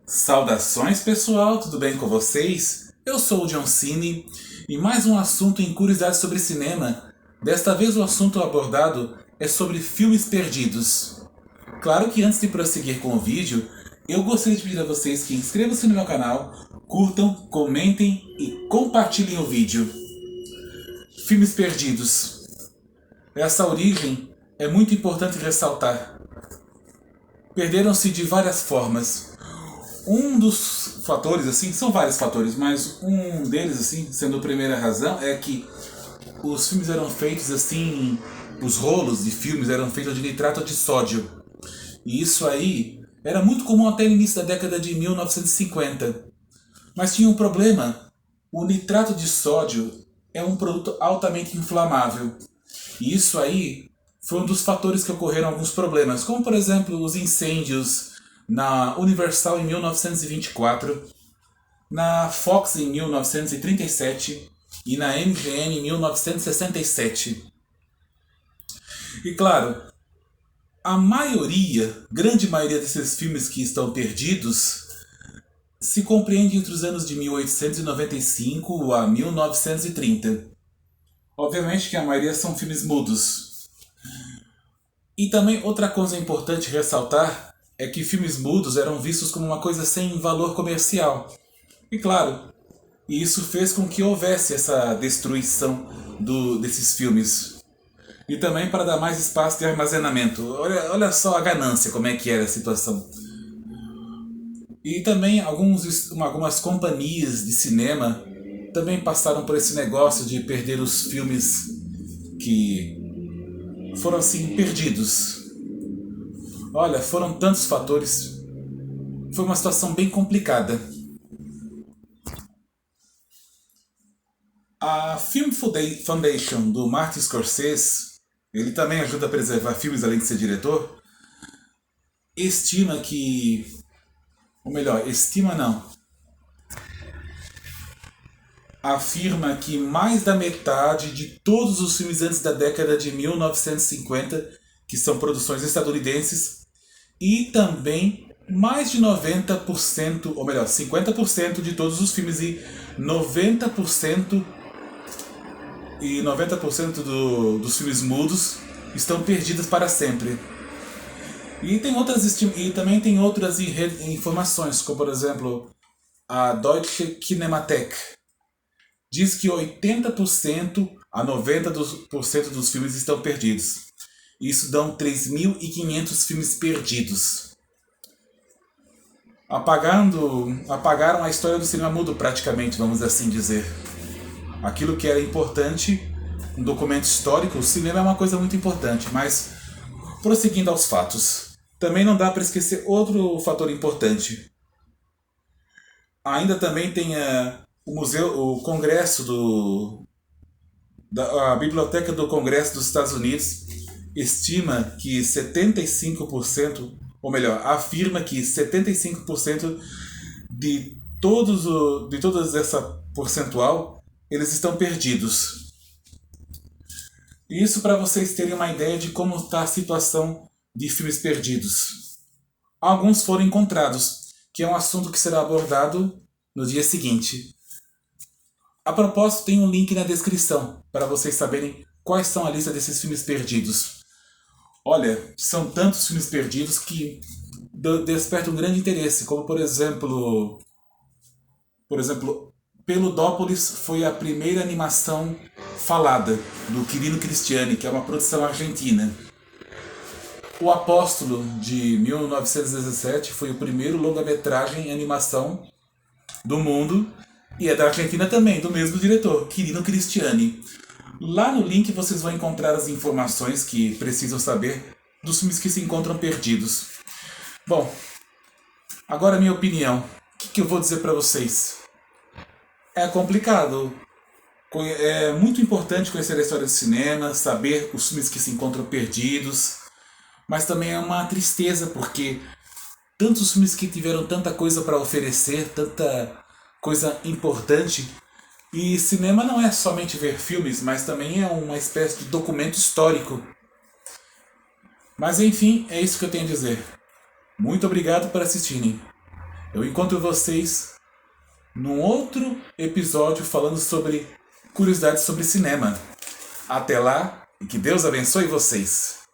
Saudações pessoal, tudo bem com vocês? Eu sou o John Cine e mais um assunto em curiosidades sobre cinema. Desta vez o assunto abordado é sobre filmes perdidos. Claro que antes de prosseguir com o vídeo, eu gostaria de pedir a vocês que inscrevam-se no meu canal, curtam, comentem e compartilhem o vídeo. Filmes perdidos. Essa origem é muito importante ressaltar. Perderam-se de várias formas. Um dos fatores, assim, são vários fatores, mas um deles, assim, sendo a primeira razão, é que os filmes eram feitos assim, os rolos de filmes eram feitos de nitrato de sódio. E isso aí era muito comum até no início da década de 1950. Mas tinha um problema. O nitrato de sódio é um produto altamente inflamável. E isso aí foi um dos fatores que ocorreram alguns problemas, como por exemplo os incêndios na Universal em 1924, na Fox em 1937 e na MGM em 1967. E claro, a maioria, grande maioria desses filmes que estão perdidos se compreende entre os anos de 1895 a 1930. Obviamente que a maioria são filmes mudos. E também outra coisa importante ressaltar é que filmes mudos eram vistos como uma coisa sem valor comercial. E claro, isso fez com que houvesse essa destruição desses filmes. E também para dar mais espaço de armazenamento. Olha só a ganância, como é que era a situação. E também algumas companhias de cinema também passaram por esse negócio de perder os filmes que foram assim perdidos. Olha, foram tantos fatores. Foi uma situação bem complicada. A Film Foundation do Martin Scorsese, ele também ajuda a preservar filmes além de ser diretor, estima que... Ou melhor, estima não. Afirma que mais da metade de todos os filmes antes da década de 1950, que são produções estadunidenses, e também mais de 90%, ou melhor, 50% de todos os filmes e 90% dos filmes mudos estão perdidos para sempre. E também tem outras informações, como por exemplo a Deutsche Kinemathek diz que 80% a 90% dos filmes estão perdidos. Isso dão 3.500 filmes perdidos. Apagaram a história do cinema mudo praticamente, vamos assim dizer. Aquilo que era importante, um documento histórico, o cinema é uma coisa muito importante, mas prosseguindo aos fatos, também não dá para esquecer outro fator importante. Ainda também tem o Congresso a Biblioteca do Congresso dos Estados Unidos estima que 75%, ou melhor, afirma que 75% de toda essa percentual, eles estão perdidos. Isso para vocês terem uma ideia de como está a situação de filmes perdidos. Alguns foram encontrados, que é um assunto que será abordado no dia seguinte. A propósito, tem um link na descrição para vocês saberem quais são a lista desses filmes perdidos. Olha, são tantos filmes perdidos que despertam um grande interesse, como por exemplo, Peludópolis foi a primeira animação falada do Quirino Cristiani, que é uma produção argentina. O Apóstolo, de 1917, foi o primeiro longa-metragem em animação do mundo e é da Argentina também, do mesmo diretor, Quirino Cristiani. Lá no link vocês vão encontrar as informações que precisam saber dos filmes que se encontram perdidos. Bom, agora a minha opinião. O que eu vou dizer para vocês? É complicado. É muito importante conhecer a história do cinema, saber os filmes que se encontram perdidos, mas também é uma tristeza porque tantos filmes que tiveram tanta coisa para oferecer, tanta coisa importante. E cinema não é somente ver filmes, mas também é uma espécie de documento histórico. Mas enfim, é isso que eu tenho a dizer. Muito obrigado por assistirem. Eu encontro vocês num outro episódio falando sobre curiosidades sobre cinema. Até lá e que Deus abençoe vocês.